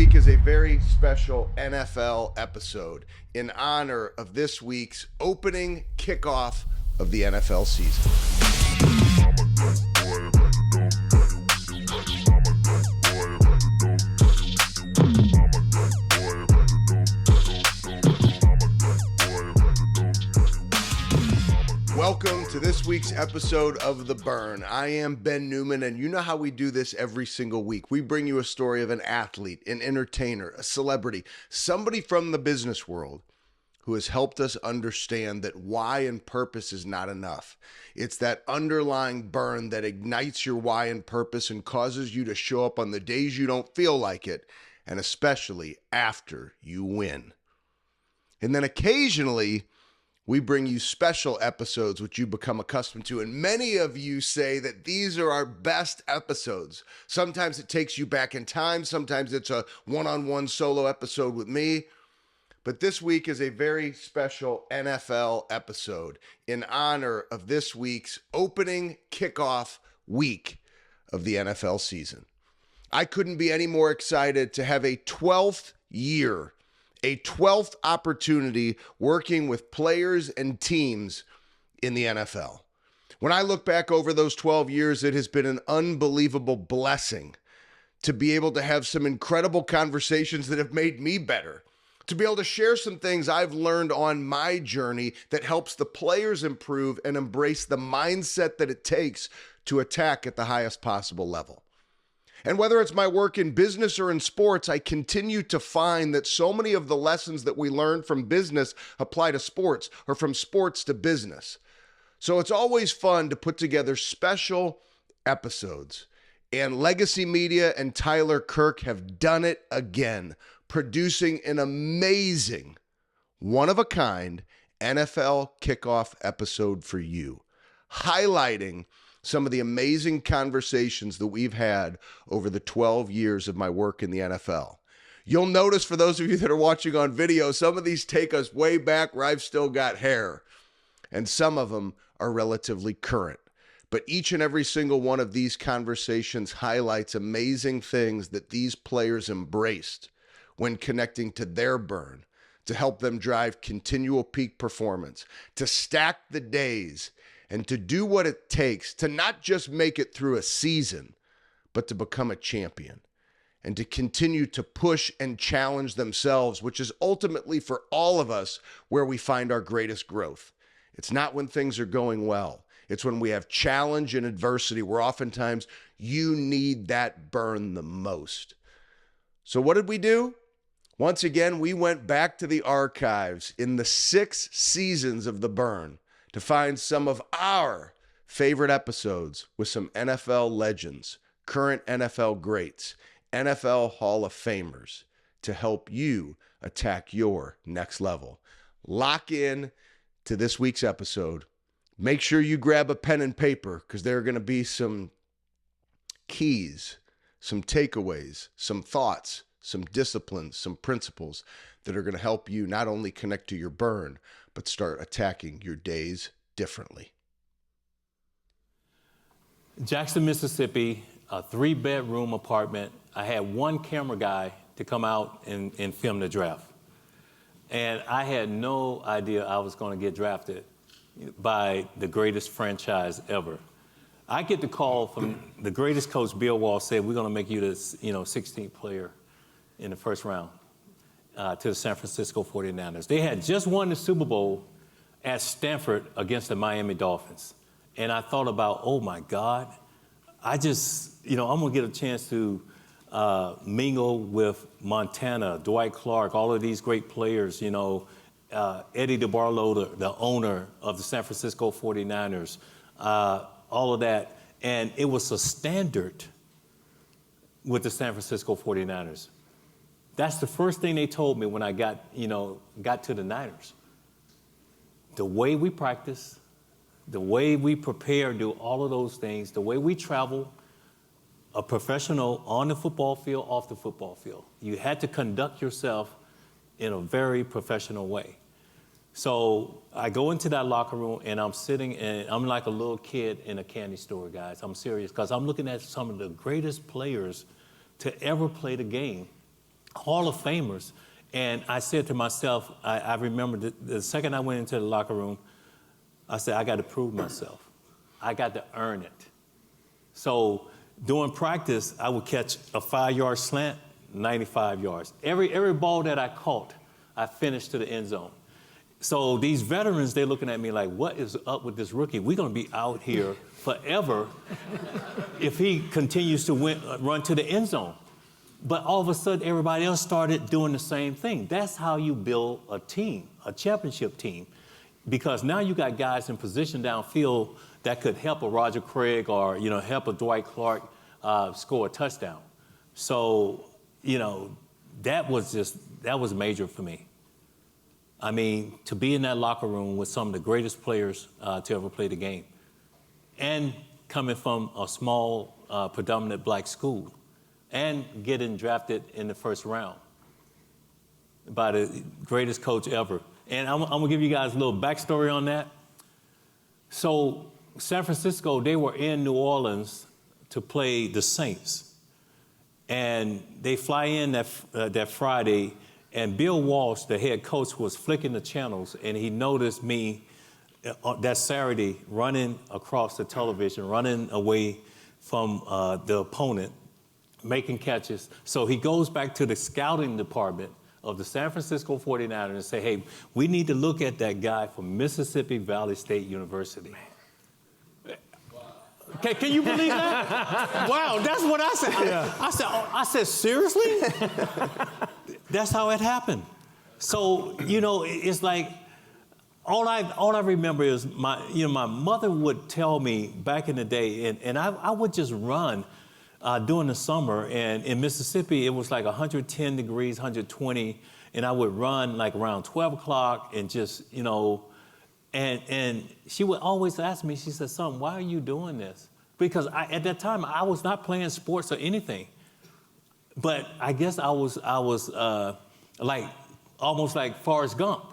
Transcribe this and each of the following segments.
week is a very special NFL episode in honor of this week's opening kickoff of the NFL season. Welcome to this week's episode of The Burn. I am Ben Newman, and you know how we do this every single week. We bring you a story of an athlete, an entertainer, a celebrity, somebody from the business world who has helped us understand that why and purpose is not enough. It's that underlying burn that ignites your why and purpose and causes you to show up on the days you don't feel like it, and especially after you win. And then occasionally, we bring you special episodes, which you become accustomed to. And many of you say that these are our best episodes. Sometimes it takes you back in time. Sometimes it's a one-on-one solo episode with me. But this week is a very special NFL episode in honor of this week's opening kickoff week of the NFL season. I couldn't be any more excited to have a 12th year, a 12th opportunity working with players and teams in the NFL. When I look back over those 12 years, it has been an unbelievable blessing to be able to have some incredible conversations that have made me better, to be able to share some things I've learned on my journey that helps the players improve and embrace the mindset that it takes to attack at the highest possible level. And whether it's my work in business or in sports, I continue to find that so many of the lessons that we learn from business apply to sports or from sports to business. So it's always fun to put together special episodes. And Legacy Media and Tyler Kirk have done it again, producing an amazing, one-of-a-kind NFL kickoff episode for you, highlighting some of the amazing conversations that we've had over the 12 years of my work in the NFL. You'll notice, for those of you that are watching on video, some of these take us way back where I've still got hair, and some of them are relatively current. But each and every single one of these conversations highlights amazing things that these players embraced when connecting to their burn, to help them drive continual peak performance, to stack the days, and to do what it takes to not just make it through a season, but to become a champion and to continue to push and challenge themselves, which is ultimately for all of us where we find our greatest growth. It's not when things are going well. It's when we have challenge and adversity where oftentimes you need that burn the most. So what did we do? Once again, we went back to the archives in the 6 seasons of The Burn to find some of our favorite episodes with some NFL legends, current NFL greats, NFL Hall of Famers, to help you attack your next level. Lock in to this week's episode. Make sure you grab a pen and paper, because there are going to be some keys, some takeaways, some thoughts, some disciplines, some principles that are going to help you not only connect to your burn, but start attacking your days differently. Jackson, Mississippi, a 3-bedroom apartment. I had one camera guy to come out and film the draft. And I had no idea I was going to get drafted by the greatest franchise ever. I get the call from the greatest coach, Bill Walsh, said, we're going to make you the 16th player in the first round to the San Francisco 49ers. They had just won the Super Bowl at Stanford against the Miami Dolphins. And I thought about, oh my God, I'm gonna get a chance to mingle with Montana, Dwight Clark, all of these great players, Eddie DeBarlo, the owner of the San Francisco 49ers, all of that. And it was a standard with the San Francisco 49ers. That's the first thing they told me when I got to the Niners. The way we practice, the way we prepare, do all of those things, the way we travel, a professional on the football field, off the football field. You had to conduct yourself in a very professional way. So I go into that locker room and I'm sitting and I'm like a little kid in a candy store, guys. I'm serious, because I'm looking at some of the greatest players to ever play the game Hall of Famers. And I said to myself, I remember the second I went into the locker room, I said, I got to prove myself. I got to earn it. So during practice, I would catch a 5-yard slant, 95 yards. Every ball that I caught, I finished to the end zone. So these veterans, they're looking at me like, what is up with this rookie? We're going to be out here forever if he continues to run to the end zone. But all of a sudden, everybody else started doing the same thing. That's how you build a team, a championship team. Because now you got guys in position downfield that could help a Roger Craig or, help a Dwight Clark score a touchdown. So, that was major for me. I mean, to be in that locker room with some of the greatest players to ever play the game, and coming from a small, predominant black school, and getting drafted in the first round by the greatest coach ever. And I'm gonna give you guys a little backstory on that. So San Francisco, they were in New Orleans to play the Saints. And they fly in that Friday, and Bill Walsh, the head coach, was flicking the channels, and he noticed me that Saturday running across the television, running away from the opponent, making catches. So he goes back to the scouting department of the San Francisco 49ers and say, hey, we need to look at that guy from Mississippi Valley State University. Can you believe that? Wow, that's what I said. Yeah. I said, seriously? That's how it happened. So, it's like, all I remember is my mother would tell me back in the day, and I would just run during the summer. And in Mississippi, it was like 110 degrees, 120, and I would run like around 12 o'clock and just, and she would always ask me, she said, son, why are you doing this? Because at that time, I was not playing sports or anything. But I guess I was like almost like Forrest Gump,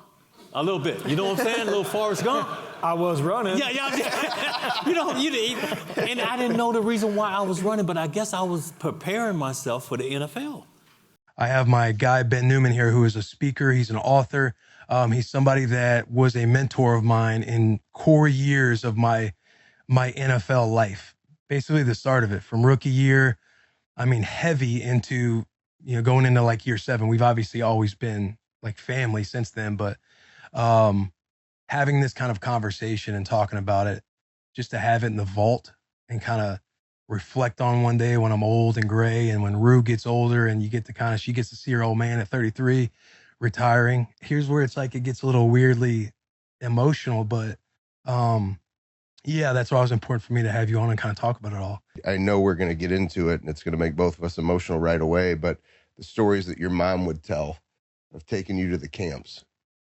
a little bit. You know what I'm saying? A little Forrest Gump. I was running. Yeah. And I didn't know the reason why I was running, but I guess I was preparing myself for the NFL. I have my guy, Ben Newman, here, who is a speaker. He's an author. He's somebody that was a mentor of mine in core years of my NFL life. Basically the start of it, from rookie year, heavy into, going into like year 7. We've obviously always been like family since then, but having this kind of conversation and talking about it, just to have it in the vault and kind of reflect on one day when I'm old and gray, and when Rue gets older and she gets to see her old man at 33 retiring. Here's where it's like it gets a little weirdly emotional, but yeah, that's why it was important for me to have you on and kind of talk about it all. I know we're going to get into it, and it's going to make both of us emotional right away, but the stories that your mom would tell of taking you to the camps.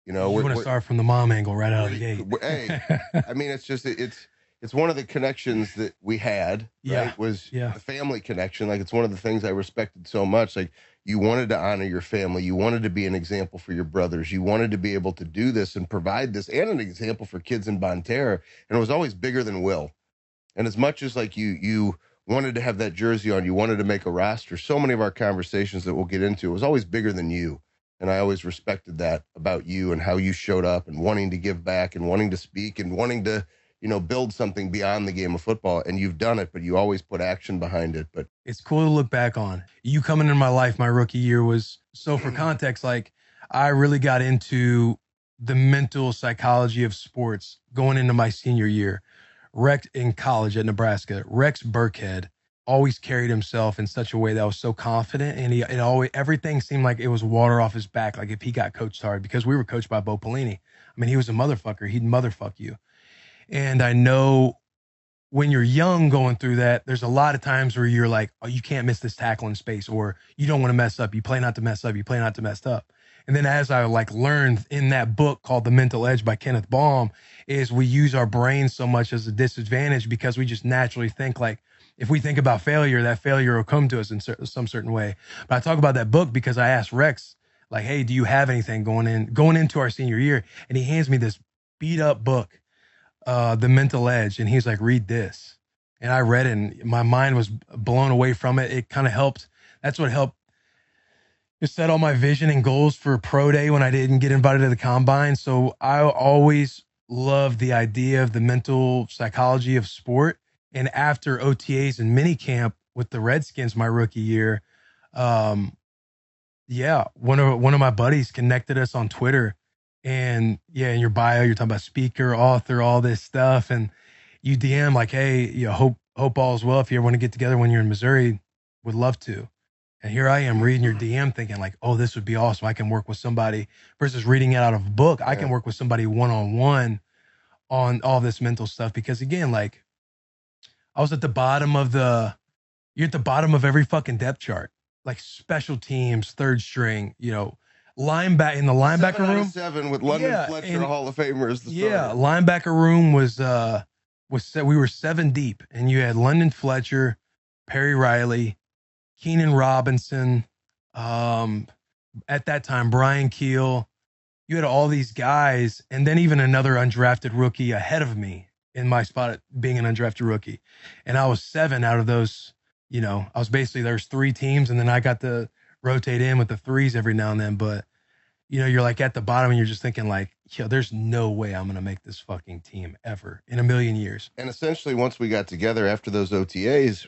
You want to start from the mom angle right out of the gate. Hey, it's just, it's one of the connections that we had, right? The family connection. Like, it's one of the things I respected so much. Like, you wanted to honor your family. You wanted to be an example for your brothers. You wanted to be able to do this and provide this and an example for kids in Bonterra. And it was always bigger than Will. And as much as like you wanted to have that jersey on, you wanted to make a roster, so many of our conversations that we'll get into, it was always bigger than you. And I always respected that about you and how you showed up and wanting to give back and wanting to speak and wanting to, build something beyond the game of football. And you've done it, but you always put action behind it. But it's cool to look back on. You coming into my life, my rookie year was, so for context, like, I really got into the mental psychology of sports going into my senior year. Rex in college at Nebraska, Rex Burkhead always carried himself in such a way that was so confident, and everything seemed like it was water off his back. Like, if he got coached hard, because we were coached by Bo Pelini. He was a motherfucker. He'd motherfuck you. And I know when you're young going through that, there's a lot of times where you're like, oh, you can't miss this tackle in space, or you don't want to mess up. You play not to mess up. You play not to mess up. And then as I learned in that book called The Mental Edge by Kenneth Baum, is we use our brains so much as a disadvantage because we just naturally think like, if we think about failure, that failure will come to us in some certain way. But I talk about that book because I asked Rex, like, hey, do you have anything going into our senior year? And he hands me this beat up book, The Mental Edge. And he's like, read this. And I read it, and my mind was blown away from it. It kind of helped. That's what helped just set all my vision and goals for pro day when I didn't get invited to the combine. So I always loved the idea of the mental psychology of sport. And after OTAs and mini camp with the Redskins my rookie year, yeah, one of my buddies connected us on Twitter, and yeah, in your bio you're talking about speaker, author, all this stuff, and you DM like, hey, hope all's well. If you ever want to get together when you're in Missouri, would love to. And here I am reading your DM thinking like, oh, this would be awesome. I can work with somebody versus reading it out of a book. I can work with somebody one-on-one on all this mental stuff. Because again, like I was at the bottom of you're at the bottom of every fucking depth chart, like special teams, third string, linebacker in the linebacker 7 out room. of 7 with London Fletcher, Hall of Famer as the starter. Linebacker room was we were 7 deep, and you had London Fletcher, Perry Riley, Keenan Robinson, at that time, Brian Keel. You had all these guys, and then even another undrafted rookie ahead of me in my spot at being an undrafted rookie. And I was 7 out of those, I was basically, there's 3 teams, and then I got to rotate in with the 3s every now and then. But, you're like at the bottom and you're just thinking like, there's no way I'm going to make this fucking team ever in a million years. And essentially, once we got together after those OTAs,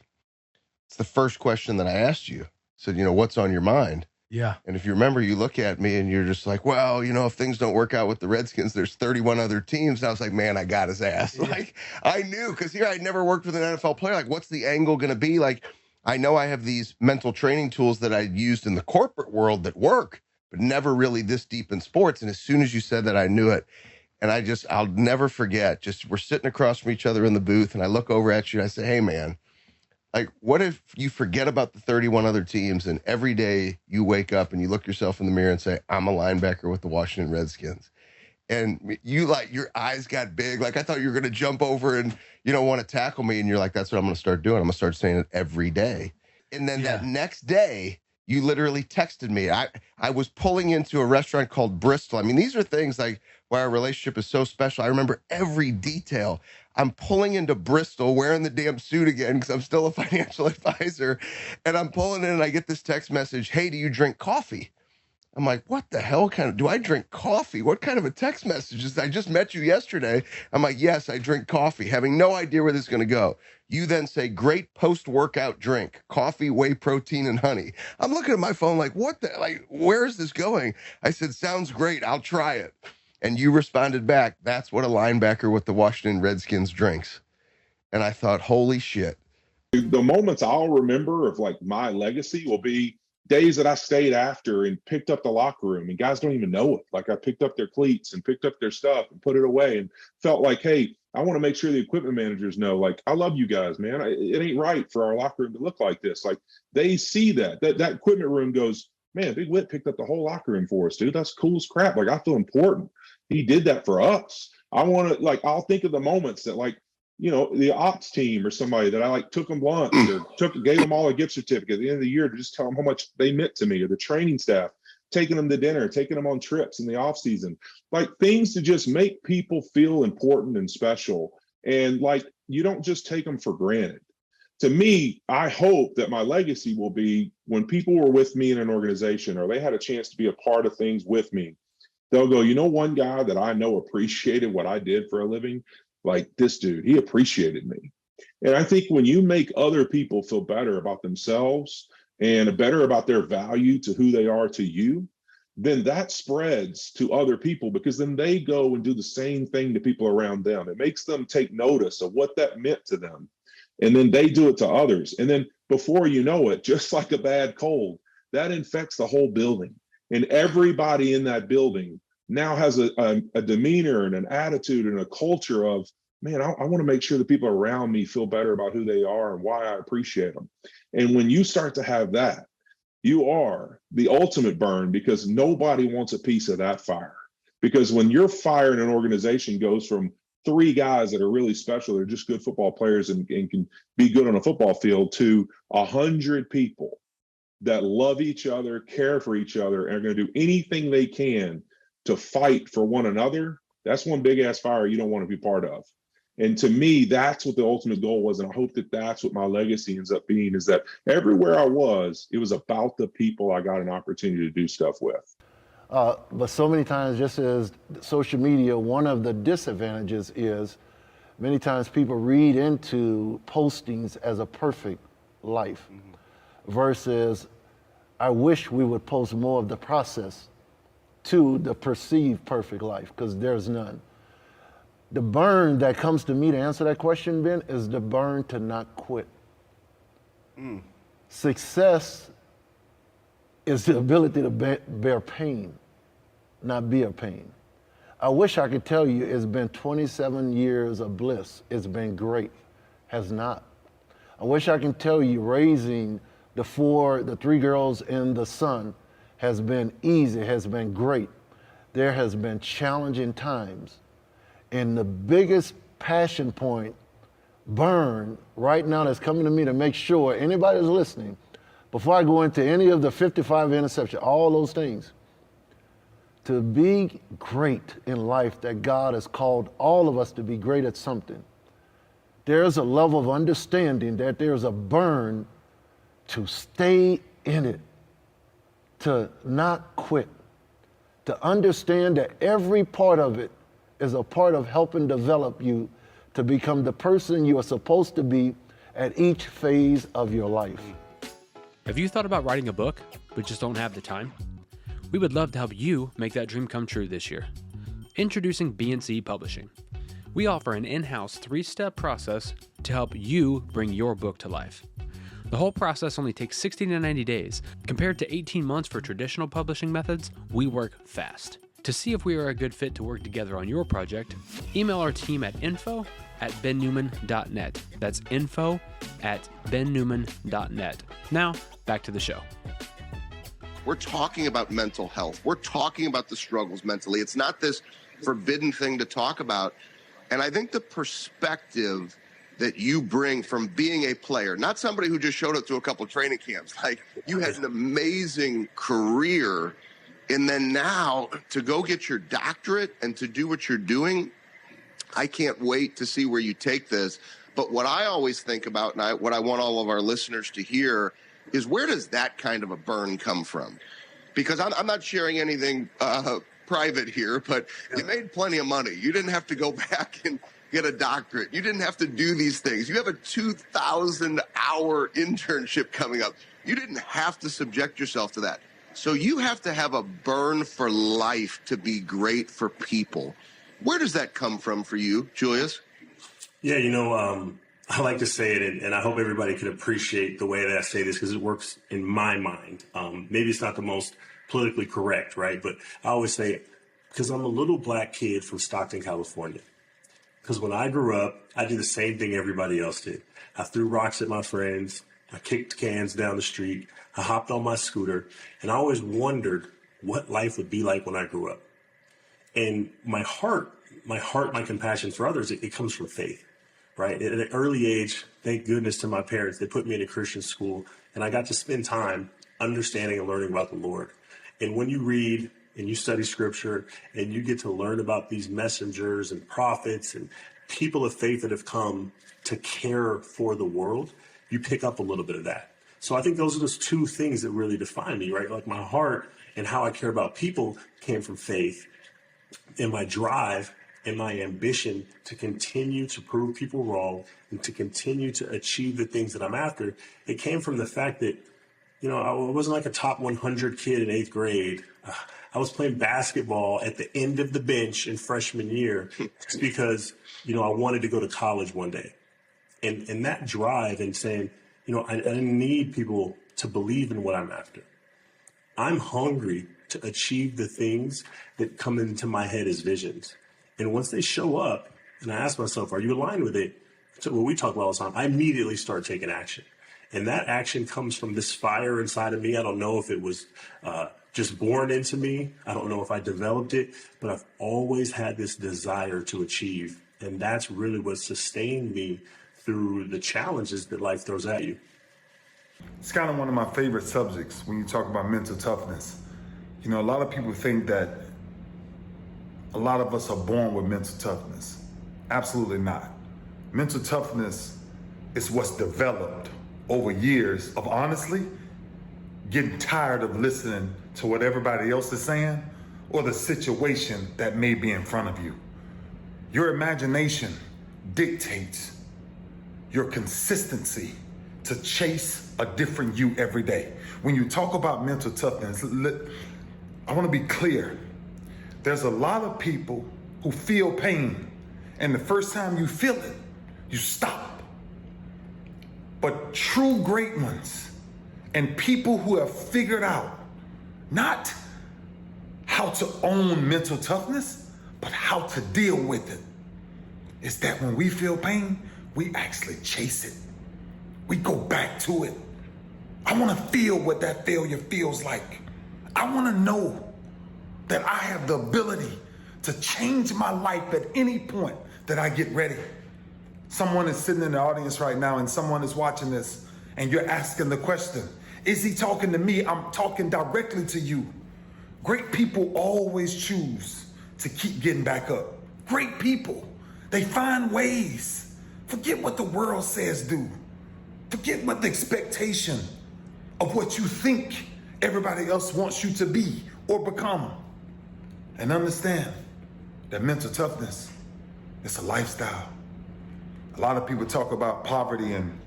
it's the first question that I asked you. I said, what's on your mind? Yeah. And if you remember, you look at me and you're just like, well, if things don't work out with the Redskins, there's 31 other teams. And I was like, man, I got his ass. Yeah. Like, I knew, because here I'd never worked with an NFL player. Like, what's the angle going to be? Like, I know I have these mental training tools that I used in the corporate world that work, but never really this deep in sports. And as soon as you said that, I knew it. And I'll never forget, we're sitting across from each other in the booth, and I look over at you and I say, hey, man, like, what if you forget about the 31 other teams and every day you wake up and you look yourself in the mirror and say, I'm a linebacker with the Washington Redskins? And you, like, your eyes got big. Like, I thought you were going to jump over and, want to tackle me. And you're like, that's what I'm going to start doing. I'm going to start saying it every day. And then that next day, you literally texted me. I was pulling into a restaurant called Bristol. I mean, these are things like why our relationship is so special. I remember every detail. I'm pulling into Bristol wearing the damn suit again because I'm still a financial advisor. And I'm pulling in and I get this text message, hey, do you drink coffee? I'm like, what the hell do I drink coffee? What kind of a text message is I just met you yesterday? I'm like, yes, I drink coffee, having no idea where this is going to go. You then say, great post-workout drink, coffee, whey protein, and honey. I'm looking at my phone like, where is this going? I said, sounds great. I'll try it. And you responded back, that's what a linebacker with the Washington Redskins drinks. And I thought, holy shit. The moments I'll remember of like my legacy will be days that I stayed after and picked up the locker room, and guys don't even know it. Like, I picked up their cleats and picked up their stuff and put it away and felt like, hey, I want to make sure the equipment managers know, like, I love you guys, man. It ain't right for our locker room to look like this. Like, they see that equipment room goes, man, Big Whit picked up the whole locker room for us, dude. That's cool as crap. Like, I feel important. He did that for us. I want to, like, I'll think of the moments that, like, the ops team or somebody that I like took them lunch or gave them all a gift certificate at the end of the year to just tell them how much they meant to me, or the training staff, taking them to dinner, taking them on trips in the off season, like things to just make people feel important and special. And like, you don't just take them for granted. To me, I hope that my legacy will be when people were with me in an organization or they had a chance to be a part of things with me, they'll go, one guy that I know appreciated what I did for a living, like this dude, he appreciated me. And I think when you make other people feel better about themselves and better about their value to who they are to you, then that spreads to other people, because then they go and do the same thing to people around them. It makes them take notice of what that meant to them. And then they do it to others. And then before you know it, just like a bad cold, that infects the whole building. And everybody in that building now has a demeanor and an attitude and a culture of, man, I want to make sure the people around me feel better about who they are and why I appreciate them. And when you start to have that, you are the ultimate burn, because nobody wants a piece of that fire. Because when your fire in an organization goes from 3 guys that are really special, they're just good football players and can be good on a football field, to 100 people that love each other, care for each other, and are going to do anything they can to fight for one another, that's one big ass fire you don't want to be part of. And to me, that's what the ultimate goal was. And I hope that that's what my legacy ends up being, is that everywhere I was, it was about the people I got an opportunity to do stuff with. But so many times, just as social media, one of the disadvantages is many times people read into postings as a perfect life versus I wish we would post more of the process to the perceived perfect life, because there's none. The burn that comes to me to answer that question, Ben, is the burn to not quit. Success is the ability to bear pain, not be a pain. I wish I could tell you it's been 27 years of bliss. It's been great. Has not. I wish I can tell you raising the three girls and the son has been easy, has been great. There has been challenging times. And the biggest passion point, burn, right now that's coming to me to make sure anybody that's listening, before I go into any of the 55 interceptions, all those things, to be great in life, that God has called all of us to be great at something. There's a level of understanding that there's a burn to stay in it, to not quit, to understand that every part of it is a part of helping develop you to become the person you are supposed to be at each phase of your life. Have you thought about writing a book, but just don't have the time? We would love to help you make that dream come true this year. Introducing BNC Publishing. We offer an in-house 3-step process to help you bring your book to life. The whole process only takes 60 to 90 days. Compared to 18 months for traditional publishing methods, we work fast. To see if we are a good fit to work together on your project, email our team at info@bennewman.net. That's info@bennewman.net. Now, back to the show. We're talking about mental health. We're talking about the struggles mentally. It's not this forbidden thing to talk about. And I think the perspective that you bring from being a player, not somebody who just showed up to a couple of training camps, like you had an amazing career, and then now to go get your doctorate and to do what you're doing, I can't wait to see where you take this. But what I always think about, and what I want all of our listeners to hear, is where does that kind of a burn come from? Because I'm not sharing anything private here, but you made plenty of money. You didn't have to go back and get a doctorate. You didn't have to do these things. You have a 2,000-hour internship coming up. You didn't have to subject yourself to that. So you have to have a burn for life to be great for people. Where does that come from for you, Julius? Yeah, I like to say it, and I hope everybody can appreciate the way that I say this, because it works in my mind. Maybe it's not the most politically correct, right? But I always say, because I'm a little black kid from Stockton, California. Because when I grew up, I did the same thing everybody else did. I threw rocks at my friends. I kicked cans down the street. I hopped on my scooter. And I always wondered what life would be like when I grew up. And my compassion for others, it comes from faith, right? At an early age, thank goodness to my parents, they put me in a Christian school. And I got to spend time understanding and learning about the Lord. And when you read and you study scripture and you get to learn about these messengers and prophets and people of faith that have come to care for the world, you pick up a little bit of that. So I think those are those two things that really define me, right? Like my heart and how I care about people came from faith, and my drive and my ambition to continue to prove people wrong and to continue to achieve the things that I'm after, it came from the fact that, I wasn't like a top 100 kid in 8th grade. I was playing basketball at the end of the bench in freshman year just because, I wanted to go to college one day. And that drive and saying, I need people to believe in what I'm after. I'm hungry to achieve the things that come into my head as visions. And once they show up, and I ask myself, are you aligned with it? So what we talk about all the time, I immediately start taking action. And that action comes from this fire inside of me. I don't know if it was just born into me. I don't know if I developed it, but I've always had this desire to achieve. And that's really what sustained me through the challenges that life throws at you. It's kind of one of my favorite subjects when you talk about mental toughness. A lot of people think that a lot of us are born with mental toughness. Absolutely not. Mental toughness is what's developed over years of honestly getting tired of listening to what everybody else is saying or the situation that may be in front of you. Your imagination dictates your consistency to chase a different you every day. When you talk about mental toughness, I want to be clear. There's a lot of people who feel pain, and the first time you feel it, you stop. But true great ones and people who have figured out not how to own mental toughness, but how to deal with it, is that when we feel pain, we actually chase it. We go back to it. I want to feel what that failure feels like. I want to know that I have the ability to change my life at any point that I get ready. Someone is sitting in the audience right now and someone is watching this and you're asking the question, is he talking to me? I'm talking directly to you. Great people always choose to keep getting back up. Great people, they find ways. Forget what the world says do. Forget what the expectation of what you think everybody else wants you to be or become. And understand that mental toughness is a lifestyle. A lot of people talk about poverty and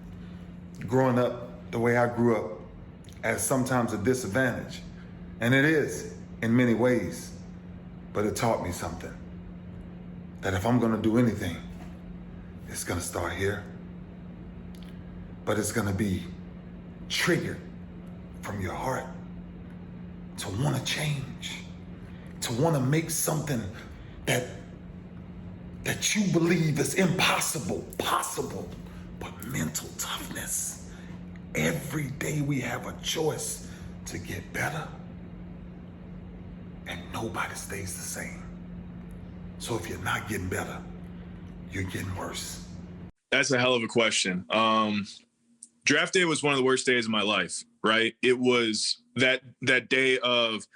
growing up the way I grew up as sometimes a disadvantage. And it is in many ways, but it taught me something. That if I'm gonna do anything, it's gonna start here, but it's gonna be triggered from your heart to wanna change, to wanna make something that you believe is impossible, possible, but mental toughness. Every day we have a choice to get better, and nobody stays the same. So if you're not getting better, you're getting worse. That's a hell of a question. Draft day was one of the worst days of my life, right? It was that day of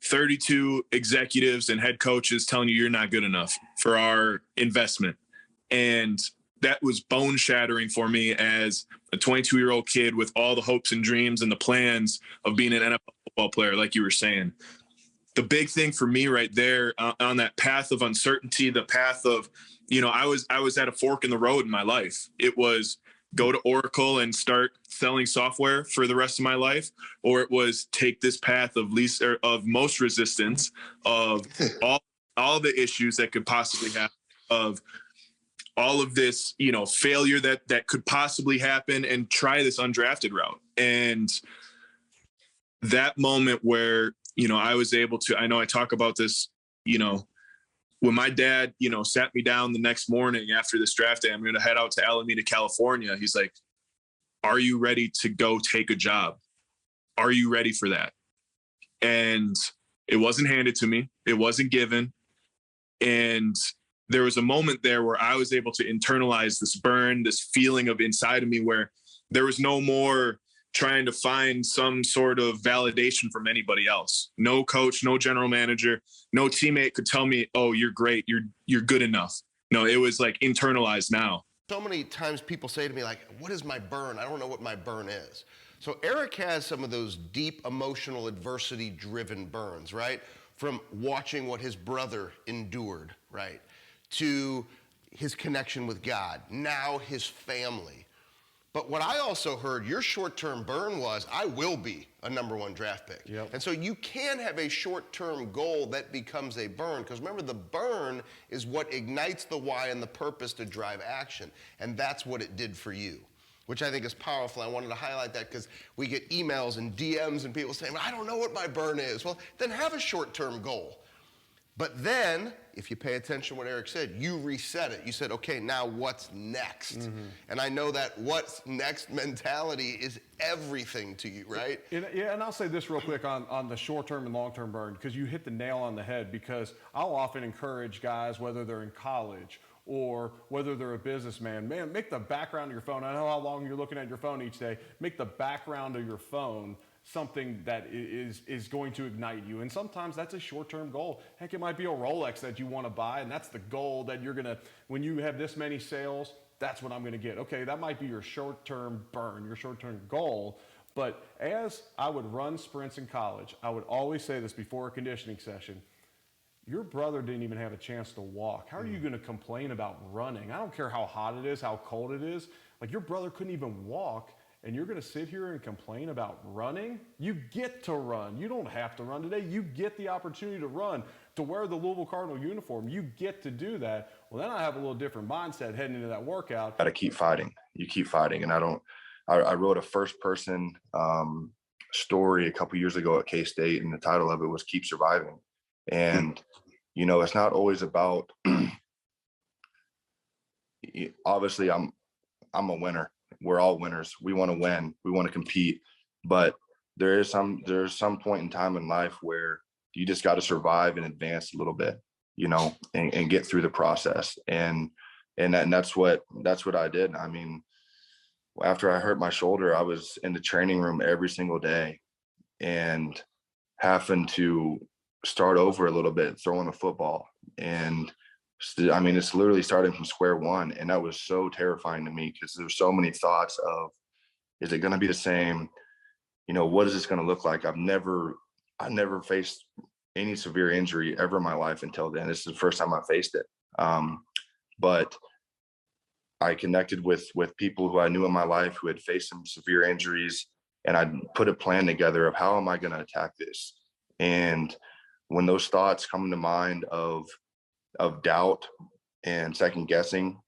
32 executives and head coaches telling you you're not good enough for our investment. And that was bone shattering for me as a 22-year-old kid with all the hopes and dreams and the plans of being an NFL football player, like you were saying. The big thing for me right there on that path of uncertainty, the path of, I was at a fork in the road in my life. It was go to Oracle and start selling software for the rest of my life, or it was take this path of most resistance of all the issues that could possibly happen, of all of this, failure that could possibly happen, and try this undrafted route. And that moment where, I was able to, I know I talk about this, when my dad, sat me down the next morning after this draft day, I'm going to head out to Alameda, California. He's like, are you ready to go take a job? Are you ready for that? And it wasn't handed to me. It wasn't given. And there was a moment there where I was able to internalize this burn, this feeling of inside of me where there was no more trying to find some sort of validation from anybody else. No coach, no general manager, no teammate could tell me, oh, you're great. You're good enough. No, it was like internalized now. So many times people say to me, like, what is my burn? I don't know what my burn is. So Eric has some of those deep emotional adversity driven burns, right? From watching what his brother endured, right? To his connection with God, now his family. But what I also heard, your short-term burn was, I will be a #1 draft pick. Yep. And so you can have a short-term goal that becomes a burn, because remember, the burn is what ignites the why and the purpose to drive action. And that's what it did for you, which I think is powerful. I wanted to highlight that because we get emails and DMs and people saying, I don't know what my burn is. Well, then have a short-term goal. But then, if you pay attention to what Eric said, you reset it. You said, okay, now what's next? Mm-hmm. And I know that what's next mentality is everything to you, right? Yeah, and I'll say this real quick on the short-term and long-term burn, because you hit the nail on the head, because I'll often encourage guys, whether they're in college or whether they're a businessman, man, make the background of your phone, I know how long you're looking at your phone each day, make the background of your phone something that is going to ignite you. And sometimes that's a short-term goal. Heck, it might be a Rolex that you want to buy, and that's the goal that you're going to, when you have this many sales, that's what I'm going to get. Okay, that might be your short-term burn, your short-term goal. But as I would run sprints in college, I would always say this before a conditioning session: your brother didn't even have a chance to walk. How are you going to complain about running? I don't care how hot it is, how cold it is. Like, your brother couldn't even walk, and you're going to sit here and complain about running? You get to run. You don't have to run today. You get the opportunity to run, to wear the Louisville Cardinal uniform. You get to do that. Well, then I have a little different mindset heading into that workout. Got to keep fighting. You keep fighting. And I wrote a first-person story a couple years ago at K-State, and the title of it was Keep Surviving. And, you know, it's not always about, obviously I'm a winner. We're all winners. We want to win. We want to compete. But there's some point in time in life where you just got to survive and advance a little bit, you know, and get through the process. And that's what I did. I mean, after I hurt my shoulder, I was in the training room every single day and having to start over a little bit, throwing a football. And I mean, it's literally starting from square one. And that was so terrifying to me because there's so many thoughts of, is it going to be the same? You know, what is this going to look like? I never faced any severe injury ever in my life until then. This is the first time I faced it. But I connected with people who I knew in my life who had faced some severe injuries, and I put a plan together of how am I going to attack this? And when those thoughts come to mind of doubt and second guessing,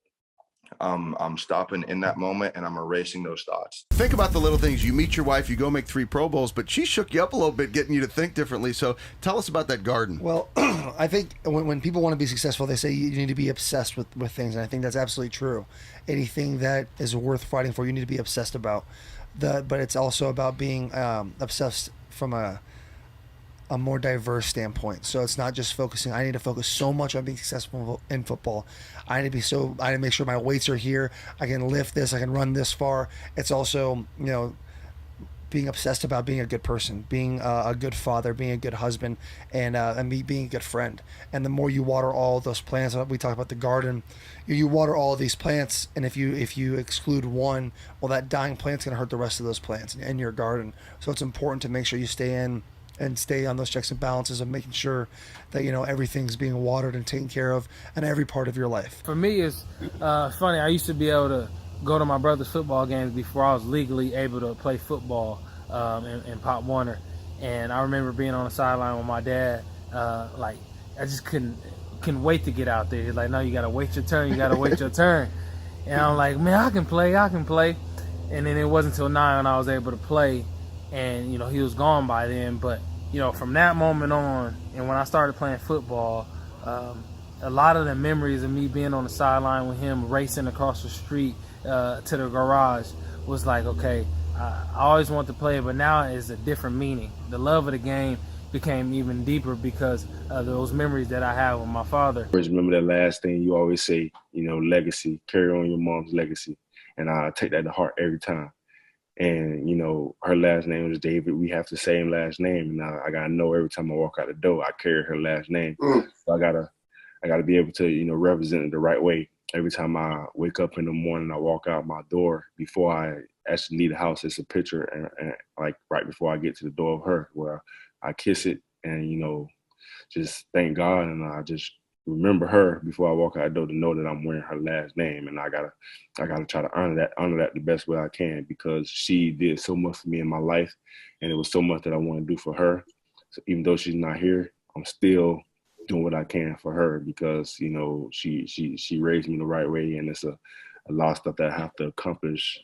I'm stopping in that moment and I'm erasing those thoughts. Think about the little things. You meet your wife, you go make 3 Pro Bowls, but she shook you up a little bit, getting you to think differently. So tell us about that garden. Well, I think when people want to be successful, they say you need to be obsessed with things. And I think that's absolutely true. Anything that is worth fighting for, you need to be obsessed about. But it's also about being obsessed from a more diverse standpoint. So it's not just focusing. I need to focus so much on being successful in football. I need to make sure my weights are here. I can lift this. I can run this far. It's also, you know, being obsessed about being a good person, being a good father, being a good husband, and me being a good friend. And the more you water all those plants, we talk about the garden, you water all of these plants, and if you exclude one, well, that dying plant's going to hurt the rest of those plants in your garden. So it's important to make sure you stay on those checks and balances of making sure that, you know, everything's being watered and taken care of in every part of your life. For me, it's funny. I used to be able to go to my brother's football games before I was legally able to play football in Pop Warner. And I remember being on the sideline with my dad. I just couldn't wait to get out there. He's like, no, you got to wait your turn. You got to wait your turn. And I'm like, man, I can play. And then it wasn't until 9 when I was able to play. And, you know, he was gone by then. But, you know, from that moment on, and when I started playing football, a lot of the memories of me being on the sideline with him racing across the street to the garage was like, okay, I always want to play, but now it's a different meaning. The love of the game became even deeper because of those memories that I have with my father. Remember that last thing you always say, you know, legacy, carry on your mom's legacy. And I take that to heart every time. And, you know, her last name was David. We have the same last name. And I got to know every time I walk out the door, I carry her last name. So I got to be able to, you know, represent it the right way. Every time I wake up in the morning, I walk out my door, before I actually leave the house, it's a picture. And like right before I get to the door of her, where I kiss it and, you know, just thank God. And I just remember her before I walk out the door to know that I'm wearing her last name. And I gotta try to honor that the best way I can, because she did so much for me in my life, and it was so much that I want to do for her. So even though she's not here, I'm still doing what I can for her, because, you know, she raised me the right way, and it's a lot of stuff that I have to accomplish.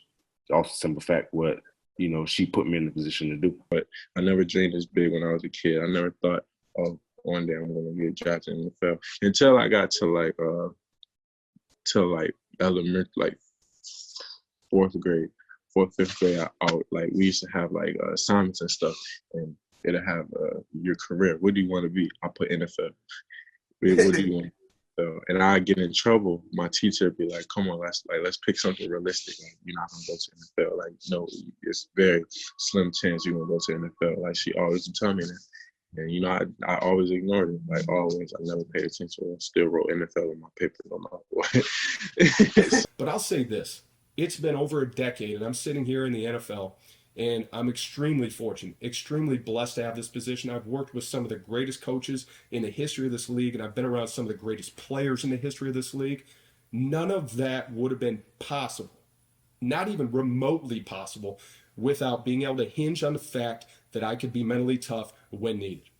Off the simple fact what, you know, she put me in the position to do. But I never dreamed this big when I was a kid. I never thought, oh, one day I'm gonna get drafted in the NFL, until I got to elementary, like 4th grade, 4th, 5th grade. We used to have assignments and stuff, and it'll have your career. What do you want to be? I put NFL. What do you want? NFL. And I get in trouble. My teacher would be like, come on, let's pick something realistic. Like, you're not gonna go to NFL. Like, no, it's very slim chance you're gonna go to NFL. Like, she always would tell me that. And, you know, I always ignored it. Like, always, I never paid attention. I still wrote NFL in my paper no matter what. But I'll say this. It's been over a decade, and I'm sitting here in the NFL, and I'm extremely fortunate, extremely blessed to have this position. I've worked with some of the greatest coaches in the history of this league, and I've been around some of the greatest players in the history of this league. None of that would have been possible, not even remotely possible, without being able to hinge on the fact that I could be mentally tough when needed.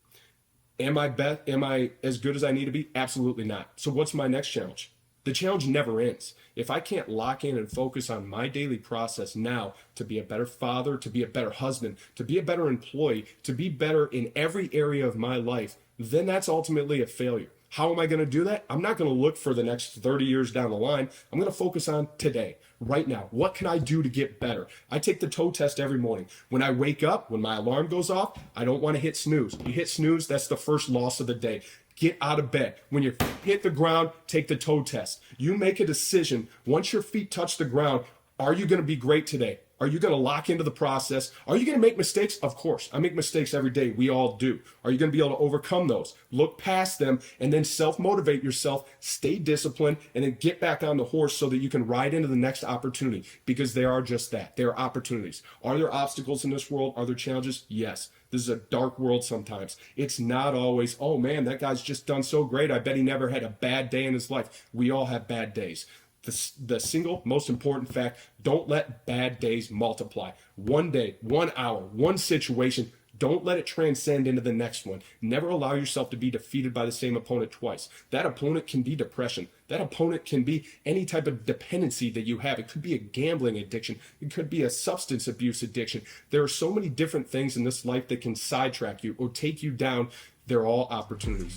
Am I as good as I need to be? Absolutely not. So what's my next challenge? The challenge never ends. If I can't lock in and focus on my daily process now to be a better father, to be a better husband, to be a better employee, to be better in every area of my life, then that's ultimately a failure. How am I going to do that? I'm not going to look for the next 30 years down the line. I'm going to focus on today, right now. What can I do to get better? I take the toe test every morning. When I wake up, when my alarm goes off, I don't want to hit snooze. You hit snooze, that's the first loss of the day. Get out of bed. When you hit the ground, take the toe test. You make a decision. Once your feet touch the ground, are you going to be great today? Are you going to lock into the process? Are you going to make mistakes? Of course. I make mistakes every day. We all do. Are you going to be able to overcome those? Look past them and then self-motivate yourself, stay disciplined, and then get back on the horse so that you can ride into the next opportunity, because they are just that. They are opportunities. Are there obstacles in this world? Are there challenges? Yes. This is a dark world sometimes. It's not always, oh man, that guy's just done so great. I bet he never had a bad day in his life. We all have bad days. The single most important fact, don't let bad days multiply. One day, 1 hour, one situation, don't let it transcend into the next one. Never allow yourself to be defeated by the same opponent twice. That opponent can be depression. That opponent can be any type of dependency that you have. It could be a gambling addiction. It could be a substance abuse addiction. There are so many different things in this life that can sidetrack you or take you down. They're all opportunities.